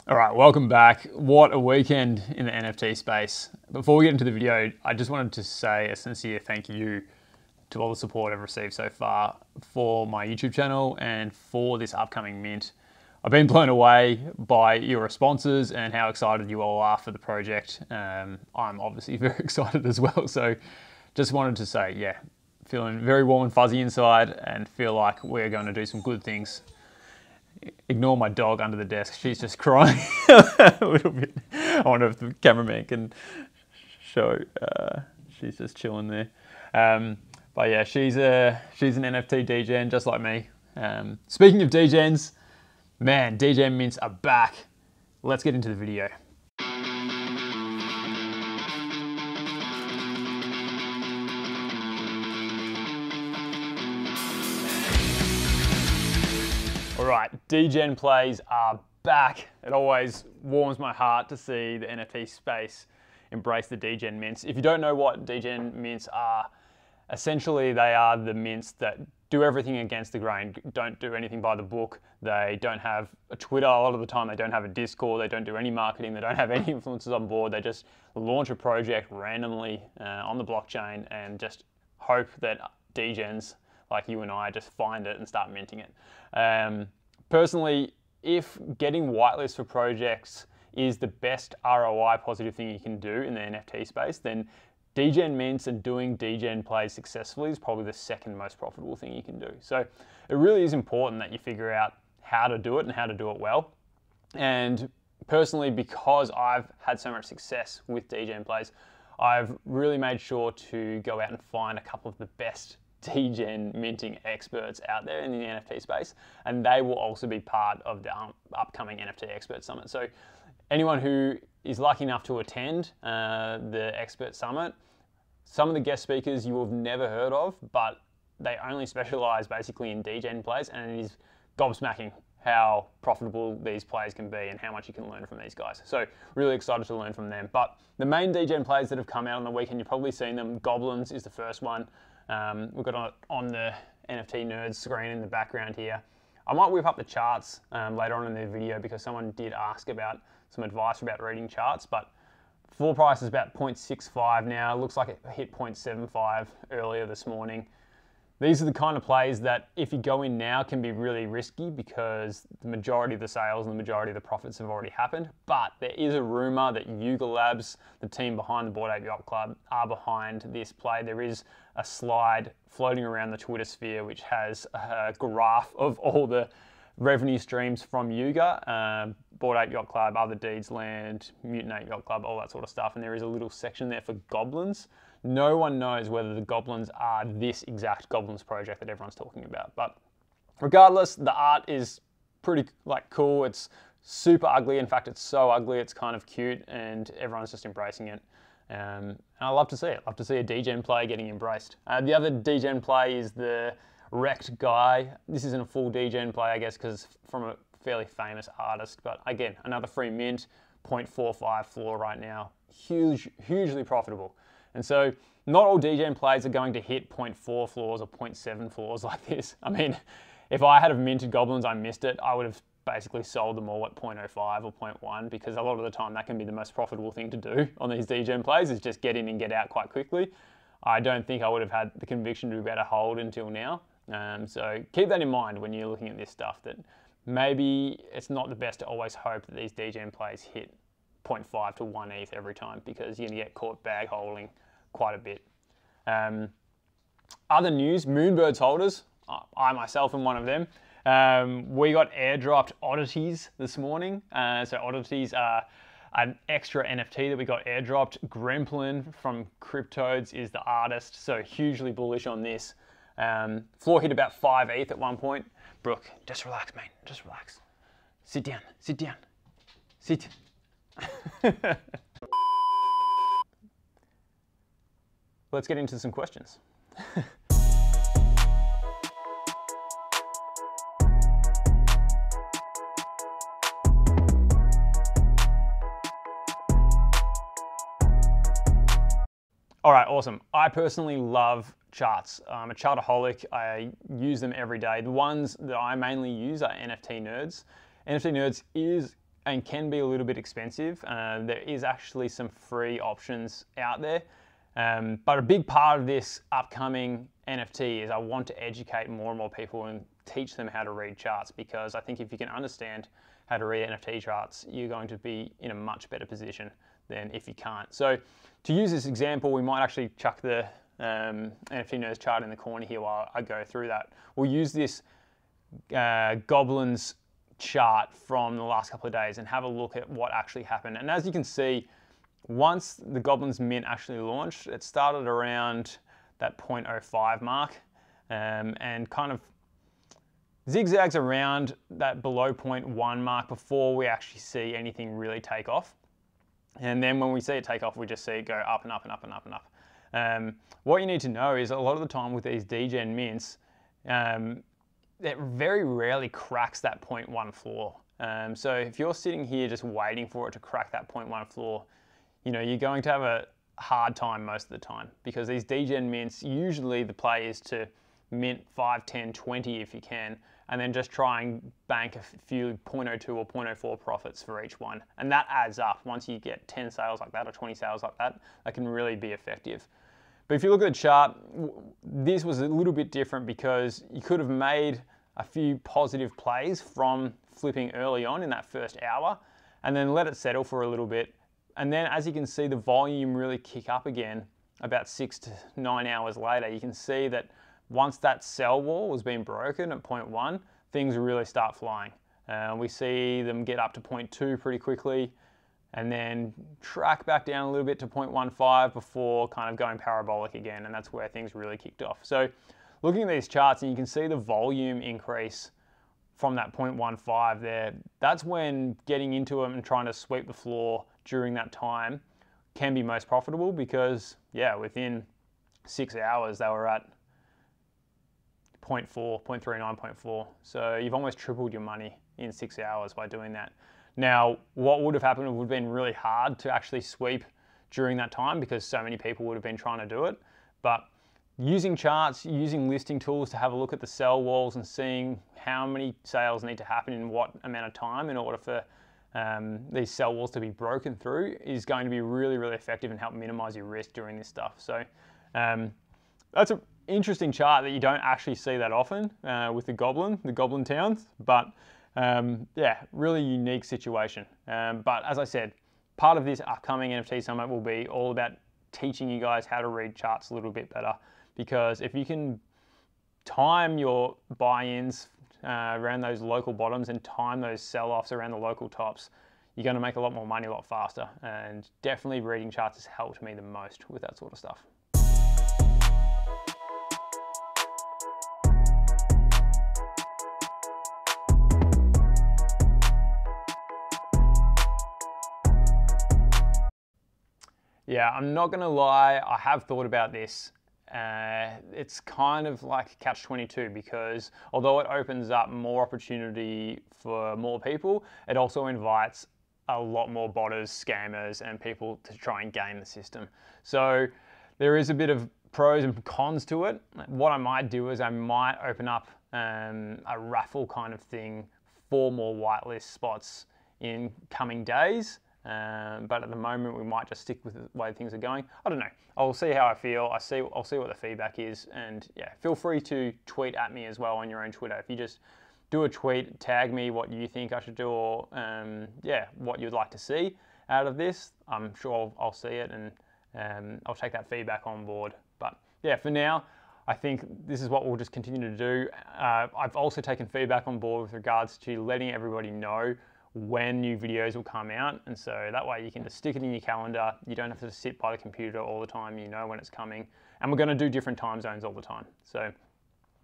All right, welcome back. What a weekend in the NFT space. Before we get into the video, I just wanted to say a sincere thank you to all the support I've received so far for my YouTube channel and for this upcoming mint. I've been blown away by your responses and how excited you all are for the project. I'm obviously very excited as well. So just wanted to say, yeah, feeling very warm and fuzzy inside and feel like we're going to do some good things. Ignore my dog under the desk. She's just crying a little bit. I wonder if the cameraman can show. She's just chilling there. But yeah, she's an NFT Degen just like me. Speaking of Degens, man, Degen mints are back. Let's get into the video. All right, Degen plays are back. It always warms my heart to see the NFT space embrace the Degen mints. If you don't know what Degen mints are, essentially they are the mints that do everything against the grain, don't do anything by the book. They don't have a Twitter a lot of the time, they don't have a Discord, they don't do any marketing, they don't have any influencers on board. They just launch a project randomly on the blockchain and just hope that Degens like you and I just find it and start minting it. Personally, if getting whitelist for projects is the best ROI positive thing you can do in the NFT space, then Degen mints and doing Degen plays successfully is probably the second most profitable thing you can do. So it really is important that you figure out how to do it and how to do it well. And personally, because I've had so much success with Degen plays, I've really made sure to go out and find a couple of the best Degen minting experts out there in the NFT space, and they will also be part of the upcoming NFT Expert Summit. So anyone who is lucky enough to attend the Expert Summit, some of the guest speakers you will have never heard of, but they only specialize basically in Degen plays, and it is gobsmacking how profitable these plays can be and how much you can learn from these guys. So really excited to learn from them. But the main Degen plays that have come out on the weekend, you've probably seen them. Goblins is the first one. We've got it on the NFT Nerds screen in the background here. I might whip up the charts later on in the video because someone did ask about some advice about reading charts, but floor price is about 0.65 now. It looks like it hit 0.75 earlier this morning. These are the kind of plays that if you go in now can be really risky because the majority of the sales and the majority of the profits have already happened. But there is a rumor that Yuga Labs, the team behind the Bored Ape Yacht Club, are behind this play. There is a slide floating around the Twitter sphere which has a graph of all the revenue streams from Yuga, Bored Ape Yacht Club, Other Deeds Land, Mutant Ape Yacht Club, all that sort of stuff. And there is a little section there for goblins. No one knows whether the goblins are this exact goblins project that everyone's talking about. But regardless, the art is pretty cool. It's super ugly. In fact, it's so ugly, it's kind of cute, and everyone's just embracing it. And I love to see it. Love to see a Degen play getting embraced. The other Degen play is the Wrecked Guy. This isn't a full Degen play, I guess, because it's from a fairly famous artist. But again, another free mint, 0.45 floor right now. Hugely profitable. And so not all Degen plays are going to hit 0.4 floors or 0.7 floors like this. I mean, if I had have minted goblins, I missed it, I would have basically sold them all at 0.05 or 0.1 because a lot of the time that can be the most profitable thing to do on these Degen plays is just get in and get out quite quickly. I don't think I would have had the conviction to be able to hold until now. So keep that in mind when you're looking at this stuff, that maybe it's not the best to always hope that these Degen plays hit 0.5 to 1 ETH every time because you're going to get caught bag holding quite a bit. Other news, Moonbirds holders, I myself am one of them. We got airdropped oddities this morning. So oddities are an extra NFT that we got airdropped. Gremplin from Cryptodes is the artist, so hugely bullish on this. Floor hit about 5 ETH at one point. Brooke, just relax, mate, just relax. Sit down, sit down, sit. Let's get into some questions. All right, awesome. I personally love charts. I'm a chartaholic. I use them every day. The ones that I mainly use are NFT Nerds. NFT Nerds is and can be a little bit expensive. There is actually some free options out there. But a big part of this upcoming NFT is I want to educate more and more people and teach them how to read charts, because I think if you can understand how to read NFT charts, you're going to be in a much better position than if you can't. So to use this example, we might actually chuck the NFT Nerds chart in the corner here while I go through that. We'll use this Goblins chart from the last couple of days and have a look at what actually happened. And as you can see, once the Goblins mint actually launched, it started around that 0.05 mark and kind of zigzags around that below 0.1 mark before we actually see anything really take off. And then when we see it take off, we just see it go up and up and up and up and up. What you need to know is a lot of the time with these Degen mints, it very rarely cracks that 0.1 floor. So if you're sitting here just waiting for it to crack that 0.1 floor, you know, you're going to have a hard time most of the time, because these Degen mints, usually the play is to mint 5, 10, 20 if you can, and then just try and bank a few 0.02 or 0.04 profits for each one. And that adds up. Once you get 10 sales like that or 20 sales like that, that can really be effective. But if you look at the chart, this was a little bit different because you could have made a few positive plays from flipping early on in that first hour and then let it settle for a little bit. And then as you can see, the volume really kick up again about 6 to 9 hours later. You can see that once that sell wall was being broken at 0.1, things really start flying. We see them get up to 0.2 pretty quickly and then track back down a little bit to 0.15 before kind of going parabolic again, and that's where things really kicked off. So looking at these charts, and you can see the volume increase from that 0.15 there, that's when getting into them and trying to sweep the floor during that time can be most profitable, because yeah, within 6 hours they were at 0.4, 0.39, 0.4. So you've almost tripled your money in 6 hours by doing that. Now, what would have happened would have been really hard to actually sweep during that time because so many people would have been trying to do it. But using charts, using listing tools to have a look at the sell walls and seeing how many sales need to happen in what amount of time in order for these sell walls to be broken through is going to be really, really effective and help minimize your risk during this stuff. So that's an interesting chart that you don't actually see that often with the Goblin towns, but yeah, really unique situation. But as I said, part of this upcoming NFT Summit will be all about teaching you guys how to read charts a little bit better, because if you can time your buy-ins around those local bottoms and time those sell-offs around the local tops, you're going to make a lot more money a lot faster. And definitely reading charts has helped me the most with that sort of stuff. Yeah, I'm not gonna lie, I have thought about this. It's kind of like catch-22, because although it opens up more opportunity for more people, it also invites a lot more botters, scammers, and people to try and game the system. So there is a bit of pros and cons to it. What I might do is I might open up a raffle kind of thing for more whitelist spots in coming days. But at the moment, we might just stick with the way things are going. I don't know. I'll see how I feel. I'll see what the feedback is. And yeah, feel free to tweet at me as well on your own Twitter. If you just do a tweet, tag me what you think I should do, or yeah, what you'd like to see out of this, I'm sure I'll see it, and I'll take that feedback on board. But yeah, for now, I think this is what we'll just continue to do. I've also taken feedback on board with regards to letting everybody know when new videos will come out, and so that way you can just stick it in your calendar. You don't have to sit by the computer all the time. You know when it's coming, and we're going to do different time zones all the time. So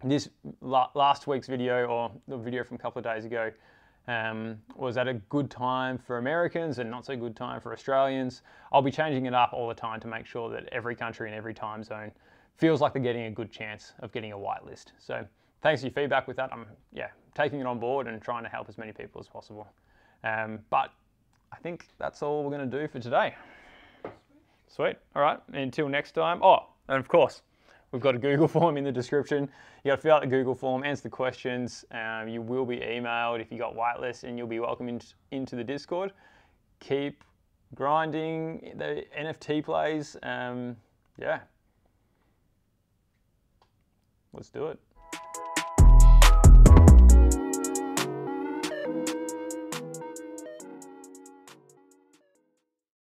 this last week's video, or the video from a couple of days ago, was at a good time for Americans and not so good time for Australians. I'll be changing it up all the time to make sure that every country and every time zone feels like they're getting a good chance of getting a whitelist. So thanks for your feedback with that. I'm taking it on board and trying to help as many people as possible. But I think that's all we're going to do for today. Sweet. All right. Until next time. Oh, and of course, We've got a Google form in the description. You got to fill out the Google form, answer the questions. You will be emailed if you got whitelist, and you'll be welcomed into the Discord. Keep grinding the NFT plays. Yeah. Let's do it.